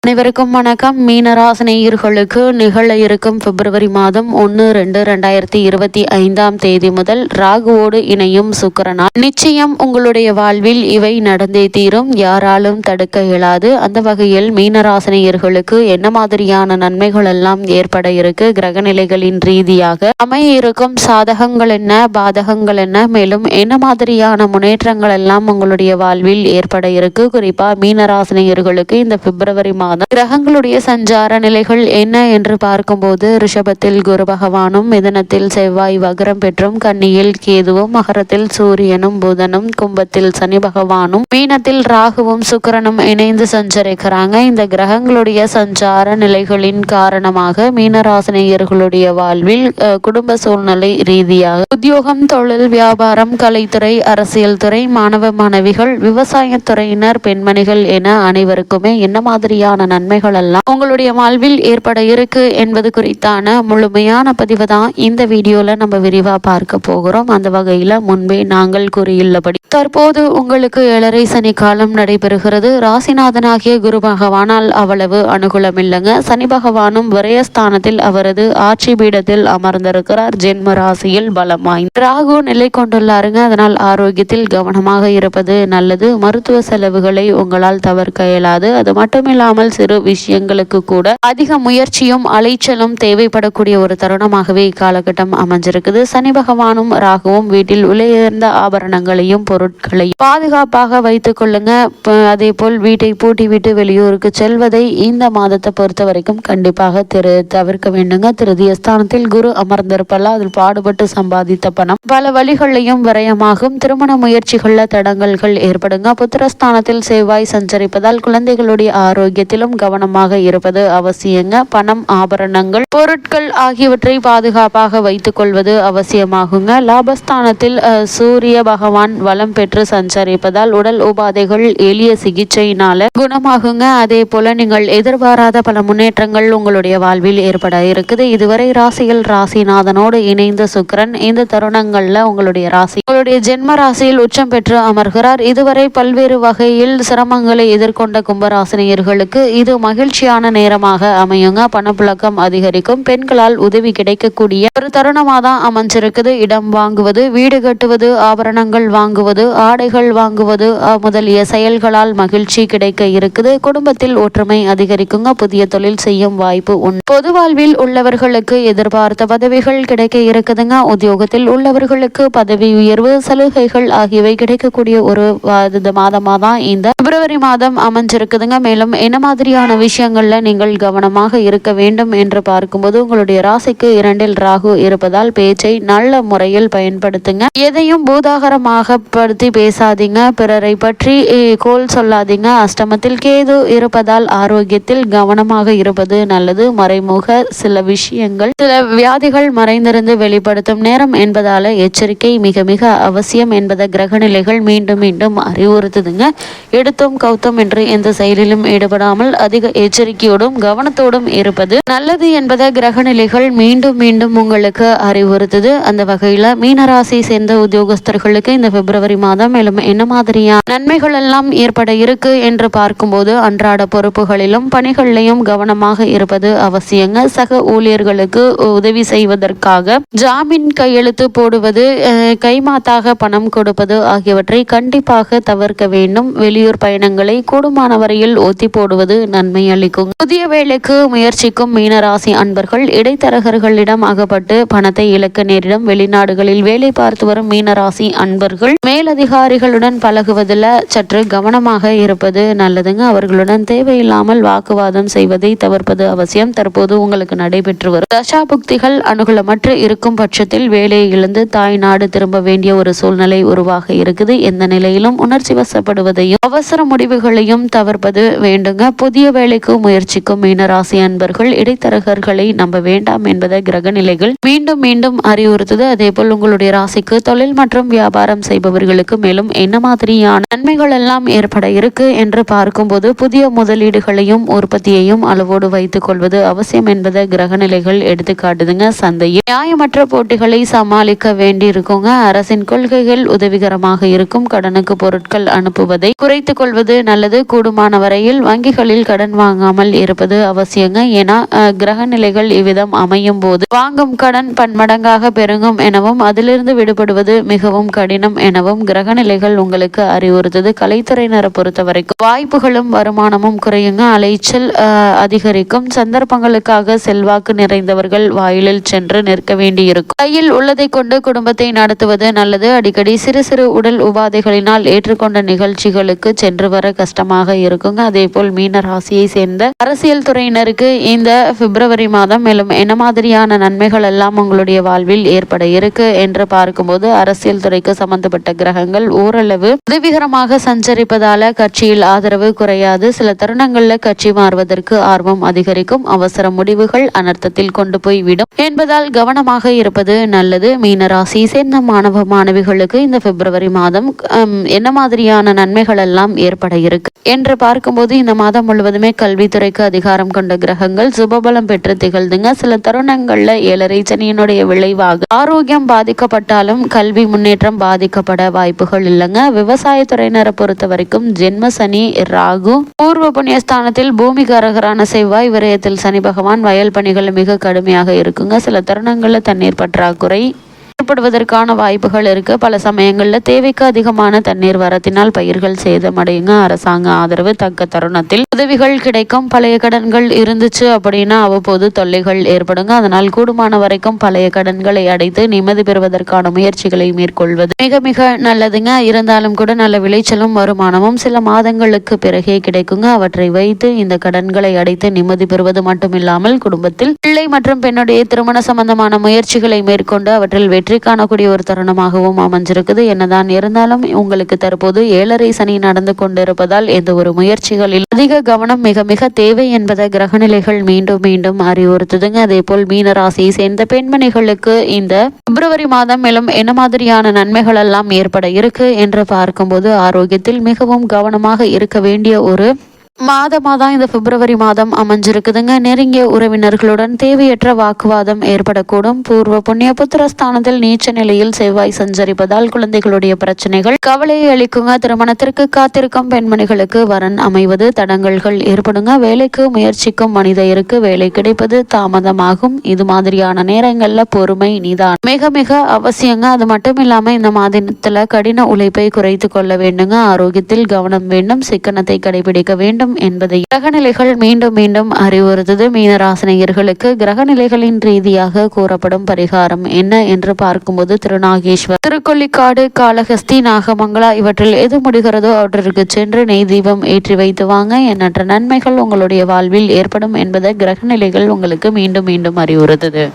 அனைவருக்கும் வணக்கம். மீனராசினியர்களுக்கு நிகழ இருக்கும் பிப்ரவரி மாதம் 1-2-2025 முதல் ராகுவோடு இணையும் சுக்கிரனால் நிச்சயம் உங்களுடைய வாழ்வில் இவை நடந்தே தீரும். யாராலும் தடுக்க இயலாது. அந்த வகையில் மீனராசினியர்களுக்கு என்ன மாதிரியான நன்மைகள் எல்லாம் ஏற்பட இருக்கு, கிரகநிலைகளின் ரீதியாக அமைய இருக்கும் சாதகங்கள் என்ன, பாதகங்கள் என்ன, மேலும் என்ன மாதிரியான முன்னேற்றங்கள் எல்லாம் உங்களுடைய வாழ்வில் ஏற்பட இருக்கு, குறிப்பா மீனராசினியர்களுக்கு இந்த பிப்ரவரி மாதம் கிரகங்களுடைய சஞ்சார நிலைகள் என்ன என்று பார்க்கும்போது, ரிஷபத்தில் குரு பகவானும், மிதுனத்தில் செவ்வாய் வக்ரம் பெற்றும், கன்னியில் கேதுவும், மகரத்தில் சூரியனும் புதனும், கும்பத்தில் சனி பகவானும், மீனத்தில் ராகுவும் சுக்கிரனும் இணைந்து சஞ்சரிக்கிறாங்க. இந்த கிரகங்களுடைய சஞ்சார நிலைகளின் காரணமாக மீனராசினியர்களுடைய வாழ்வில் குடும்ப சூழ்நிலை ரீதியாக உத்தியோகம், தொழில், வியாபாரம், கலைத்துறை, அரசியல் துறை, மாணவ மாணவிகள், விவசாயத்துறையினர், பெண்மணிகள் என அனைவருக்குமே என்ன மாதிரியான நன்மைகள் எல்லாம் உங்களுடைய வாழ்வில் ஏற்பட இருக்கு என்பது குறித்தான முழுமையான பதிவு தான் இந்த வீடியோல நம்ம விரிவா பார்க்க போகிறோம். அந்த வகையில முன்பே நாங்கள் கூறியுள்ளபடி தற்போது உங்களுக்கு 7.5 சனி காலம் நடைபெறுகிறது. ராசிநாதனாகிய குரு பகவானால் அவ்வளவு அனுகூலம் இல்லைங்க. சனி பகவானும் விரயஸ்தானத்தில் அவரது ஆட்சி பீடத்தில் அமர்ந்திருக்கிறார். ஜென்ம ராசியில் பலம் வாய்ந்த ராகு நிலை கொண்டுள்ளாருங்க. அதனால் ஆரோக்கியத்தில் கவனமாக இருப்பது நல்லது. மருத்துவ செலவுகளை உங்களால் தவிர்க்க இயலாது. அது மட்டுமில்லாமல் சிறு விஷயங்களுக்கு கூட அதிக முயற்சியும் அலைச்சலும் தேவைப்படக்கூடிய ஒரு தருணமாகவே இக்காலகட்டம் அமைஞ்சிருக்குது. சனி பகவானும் ராகுவும் வீட்டில் உயர்ந்த ஆபரணங்களையும் பொருட்களையும் பாதுகாப்பாக வைத்துக் கொள்ளுங்க. அதே போல் வீட்டை பூட்டி விட்டு வெளியூருக்கு செல்வதை இந்த மாதத்தை பொறுத்த வரைக்கும் கண்டிப்பாக தவிர்க்க வேண்டுங்க. திருதிய ஸ்தானத்தில் குரு அமர்ந்திருப்பல்ல, அதில் பாடுபட்டு சம்பாதித்த பணம் பல வழிகளையும் விரயமாகும். திருமண முயற்சிகள்ல தடங்கல்கள் ஏற்படுங்க. புத்திரஸ்தானத்தில் செவ்வாய் சஞ்சரிப்பதால் குழந்தைகளுடைய ஆரோக்கியத்திலும் கவனமாக இருப்பது அவசியங்க. பணம், ஆபரணங்கள், பொருட்கள் ஆகியவற்றை பாதுகாப்பாக வைத்துக் கொள்வது அவசியமாகுங்க. லாபஸ்தானத்தில் சூரிய பகவான் வலம் பெற்று சஞ்சரிப்பதால் உடல் உபாதைகள் எளிய சிகிச்சையினால குணமாகுங்க. அதே போல நீங்கள் எதிர்பாராத பல முன்னேற்றங்கள் உங்களுடைய வாழ்வில் ஏற்பட இருக்குது. இதுவரை ராசியில் ராசிநாதனோடு இணைந்த சுக்கிரன் இந்த தருணங்கள்ல உங்களுடைய ஜென்ம ராசியில் உச்சம் பெற்று அமர்கிறார். இதுவரை பல்வேறு வகையில் சிரமங்களை எதிர்கொண்ட கும்பராசினியர்களுக்கு இது மகிழ்ச்சியான நேரமாக அமையுங்க. பணப்புழக்கம் அதிகரிக்கும். பெண்களால் உதவி கிடைக்கக்கூடிய ஒரு தருணமாக தான் அமைஞ்சிருக்குது. இடம் வாங்குவது, வீடு கட்டுவது, ஆபரணங்கள் வாங்குவது, ஆடைகள் வாங்குவது முதலிய செயல்களால் மகிழ்ச்சி கிடைக்க இருக்குது. குடும்பத்தில் ஒற்றுமை அதிகரிக்குங்க. புதிய தொழில் செய்யும் வாய்ப்பு உண்டு. பொது வாழ்வில் உள்ளவர்களுக்கு எதிர்பார்த்த பதவிகள் கிடைக்க இருக்குதுங்க. உத்தியோகத்தில் உள்ளவர்களுக்கு பதவி உயர்வு, சலுகைகள் ஆகியவை கிடைக்கக்கூடிய ஒரு மாதமாக தான் இந்த பிப்ரவரி மாதம் அமைஞ்சிருக்குதுங்க. மேலும் என்ன மாதிரியான விஷயங்கள்ல நீங்கள் கவனமாக இருக்க வேண்டும் என்று பார்க்கும்போது, உங்களுடைய ராசிக்கு 2இல் ராகு இருப்பதால் பேச்சை நல்ல முறையில் பயன்படுத்துங்க. எதையும் பூதாகரமாக படுத்தி பேசாதீங்க. பிறரை பற்றி கோல் சொல்லாதீங்க. அஷ்டமத்தில் கேது இருப்பதால் ஆரோக்கியத்தில் கவனமாக இருப்பது நல்லது. மறைமுக சில விஷயங்கள், சில வியாதிகள் மறைந்திருந்து வெளிப்படுத்தும் நேரம் என்பதால எச்சரிக்கை மிக மிக அவசியம் என்பதை கிரகநிலைகள் மீண்டும் மீண்டும் அறிவுறுத்துதுங்க. எடுத்தோம் கௌத்தம் என்று எந்த செயலிலும் ஈடுபடாமல் அதிக எச்சரிக்கையோடும் கவனத்தோடும் இருப்பது நல்லது என்பதை கிரகநிலைகள் மீண்டும் மீண்டும் உங்களுக்கு அறிவுறுத்துது. அந்த வகையில மீனராசி சேர்ந்த உத்தியோகஸ்தர்களுக்கு இந்த பிப்ரவரி மாதம் மேலும் என்ன மாதிரியான நன்மைகள் எல்லாம் ஏற்பட இருக்கு என்று பார்க்கும்போது, அன்றாட பொறுப்புகளிலும் பணிகளிலும் கவனமாக இருப்பது அவசியங்க. சக ஊழியர்களுக்கு உதவி செய்வதற்காக ஜாமீன் கையெழுத்து போடுவது, கைமாத்தாக பணம் கொடுப்பது ஆகியவற்றை கண்டிப்பாக தவிர்க்க வேண்டும். வெளியூர் பயணங்களை கூடுமான வரையில் ஒத்தி போடுவது நன்மை அளிக்கும். புதிய வேலைக்கு முயற்சிக்கும் மீனராசி அன்பர்கள் இடைத்தரகர்களிடம் அகப்பட்டு பணத்தை இழக்க நேரிடும். வெளிநாடுகளில் வேலை பார்த்து வரும் மீனராசி அன்பர்கள் மேலதிகாரிகளுடன் பழகுவதில் சற்று கவனமாக இருப்பது நல்லதுங்க. அவர்களுடன் தேவையில்லாமல் வாக்குவாதம் செய்வதை தவிர்ப்பது அவசியம். தற்போது உங்களுக்கு நடைபெற்று வரும் தசாபுக்திகள் அனுகூலமற்று இருக்கும் பட்சத்தில் வேலையை இழந்து தாய் நாடு திரும்ப வேண்டிய ஒரு சூழ்நிலை உருவாக இருக்குது. எந்த நிலையிலும் உணர்ச்சி வசப்படுவதையும் அவசர முடிவுகளையும் தவிர்ப்பது வேண்டுங்க. புதிய வேலைக்கு முயற்சிக்கும் மீனராசி அன்பர்கள் இடைத்தரகர்களை நம்ப வேண்டாம் என்பதை கிரக நிலைகள் மீண்டும் மீண்டும் அறிவுறுத்துது. அதே போல் உங்களுடைய ராசிக்கு தொழில் மற்றும் வியாபாரம் செய்பவர்களுக்கு மேலும் என்ன மாதிரியான நன்மைகள் எல்லாம் ஏற்பட இருக்கு என்று பார்க்கும்போது, புதிய முதலீடுகளையும் உற்பத்தியையும் அளவோடு வைத்துக் கொள்வது அவசியம் என்பதை கிரக நிலைகள் எடுத்துக்காட்டுதுங்க. சந்தையில் நியாயமற்ற போட்டிகளை சமாளிக்க வேண்டி இருக்குங்க. அரசின் கொள்கைகள் உதவிகரமாக இருக்கும். கடனுக்கு பொருட்கள் அனுப்புவதை குறைத்துக் கொள்வது நல்லது. கூடுமான வரையில் வங்கிகளில் நேரங்களில் கடன் வாங்காமல் இருப்பது அவசியங்க. ஏன்னா கிரக நிலைகள் இவ்விதம் அமையும் போது வாங்கும் கடன் பன்மடங்காக பெருகும் எனவும் அதிலிருந்து விடுபடுவது மிகவும் கடினம் எனவும் கிரக நிலைகள் உங்களுக்கு அறிவுறுத்தது. கலைத்துறையினரை பொறுத்த வரைக்கும் வாய்ப்புகளும் வருமானமும் குறையுங்க. அலைச்சல் அதிகரிக்கும். சந்தர்ப்பங்களுக்காக செல்வாக்கு நிறைந்தவர்கள் வாயிலில் சென்று நிற்க வேண்டியிருக்கும். கையில் உள்ளதை கொண்டு குடும்பத்தை நடத்துவது நல்லது. அடிக்கடி சிறு சிறு உடல் உபாதைகளினால் ஏற்றுக்கொண்ட நிகழ்ச்சிகளுக்கு சென்று வர கஷ்டமாக இருக்குங்க. அதே போல் மீன ராசியை சேர்ந்த அரசியல் துறையினருக்கு இந்த பிப்ரவரி மாதம் மேலும் என்ன மாதிரியான நன்மைகள் எல்லாம் உங்களுடைய வாழ்வில் ஏற்பட இருக்கு என்று பார்க்கும்போது, அரசியல் துறைக்கு சம்பந்தப்பட்ட கிரகங்கள் ஓரளவு உதவிகரமாக சஞ்சரிப்பதால கட்சியில் ஆதரவு குறையாது. சில தருணங்கள்ல கட்சி மாறுவதற்கு ஆர்வம் அதிகரிக்கும். அவசர முடிவுகள் அனர்த்தத்தில் கொண்டு போய் விடும் என்பதால் கவனமாக இருப்பது நல்லது. மீன ராசியை சேர்ந்த மாணவ மாணவிகளுக்கு இந்த பிப்ரவரி மாதம் என்ன மாதிரியான நன்மைகள் எல்லாம் ஏற்பட இருக்கு என்று பார்க்கும்போது, இந்த மாதம் முழுவதுமே கல்வித்துறைக்கு அதிகாரம் கொண்ட கிரகங்கள் சுபபலம் பெற்று திகழ்ந்துங்க. சில தருணங்கள்ல 7.5 சனியினுடைய விளைவாக ஆரோக்கியம் பாதிக்கப்பட்டாலும் கல்வி முன்னேற்றம் பாதிக்கப்பட வாய்ப்புகள் இல்லைங்க. விவசாயத்துறையினரை பொறுத்த வரைக்கும் ஜென்ம சனி ராகு பூர்வ புண்ணியஸ்தானத்தில் பூமிகாரகரான செவ்வாய் விரயத்தில் சனி பகவான் வயல் பணிகள் மிக கடுமையாக இருக்குங்க. சில தருணங்கள்ல தண்ணீர் பற்றாக்குறை ஏற்படுவதற்கான வாய்ப்புகள் இருக்கு. பல சமயங்கள்ல தேவைக்கு அதிகமான தண்ணீர் வரத்தினால் பயிர்கள் சேதமடையுங்க. அரசாங்க ஆதரவு தக்க தருணத்தில் உதவிகள் கிடைக்கும். பழைய கடன்கள் இருந்துச்சு அப்படின்னா அவ்வப்போது தொல்லைகள் ஏற்படுங்க. அதனால் கூடுமான வரைக்கும் பழைய கடன்களை அடைத்து நிம்மதி பெறுவதற்கான முயற்சிகளை மேற்கொள்வது மிக மிக நல்லதுங்க. இருந்தாலும் கூட நல்ல விளைச்சலும் வருமானமும் சில மாதங்களுக்கு பிறகே கிடைக்குங்க. அவற்றை வைத்து இந்த கடன்களை அடைத்து நிம்மதி பெறுவது மட்டுமில்லாமல் குடும்பத்தில் பிள்ளை மற்றும் பெண்ணுடைய திருமண சம்பந்தமான முயற்சிகளை மேற்கொண்டு அவற்றில் வெற்றி காணக்கூடிய ஒரு தருணமாகவும் அமைஞ்சிருக்குது. என்னதான் இருந்தாலும் உங்களுக்கு தற்போது 7.5 சனி நடந்து கொண்டிருப்பதால் எந்த ஒரு முயற்சிகளில் அதிக கவனம் மிக மிக தேவை என்பதை கிரகநிலைகள் மீண்டும் மீண்டும் அறிவுறுத்துதுங்க. அதே போல் மீன ராசியை சேர்ந்த பெண்மணிகளுக்கு இந்த பிப்ரவரி மாதம் மேலும் என்ன மாதிரியான நன்மைகள் எல்லாம் ஏற்பட இருக்கு என்று பார்க்கும்போது, ஆரோக்கியத்தில் மிகவும் கவனமாக இருக்க வேண்டிய ஒரு மாதமாதான் இந்த பிப்ரவரி மாதம் அமைஞ்சிருக்குதுங்க. நெருங்கிய உறவினர்களுடன் தேவையற்ற வாக்குவாதம் ஏற்படக்கூடும். பூர்வ புண்ணிய புத்திரஸ்தானத்தில் நீச்ச நிலையில் செவ்வாய் சஞ்சரிப்பதால் குழந்தைகளுடைய பிரச்சனைகள் கவலையை அளிக்குங்க. திருமணத்திற்கு காத்திருக்கும் பெண்மணிகளுக்கு வரன் அமைவது தடங்கல்கள் ஏற்படுங்க. வேலைக்கு முயற்சிக்கும் மனிதருக்கு வேலை கிடைப்பது தாமதமாகும். இது மாதிரியான நேரங்கள்ல பொறுமை நிதான் மிக மிக அவசியங்க. அது மட்டும் இல்லாம இந்த மாதத்துல கடின உழைப்பை குறைத்து கொள்ள வேண்டுங்க. ஆரோக்கியத்தில் கவனம் வேண்டும். சிக்கனத்தை கடைபிடிக்க வேண்டும் என்பதை கிரகநிலைகள் மீண்டும் மீண்டும் அறிவுறுத்தது. மீனராசினியர்களுக்கு கிரகநிலைகளின் ரீதியாக கூறப்படும் பரிகாரம் என்ன என்று பார்க்கும்போது, திருநாகேஸ்வர், திருக்கொள்ளிக்காடு, காளஹஸ்தி, நாகமங்கலா இவற்றில் எது முடிகிறதோ அவற்றிற்கு சென்று நெய் தீபம் ஏற்றி வைத்து வாங்க. எண்ணற்ற நன்மைகள் உங்களுடைய வாழ்வில் ஏற்படும் என்பதை கிரகநிலைகள் உங்களுக்கு மீண்டும் மீண்டும் அறிவுறுத்தது.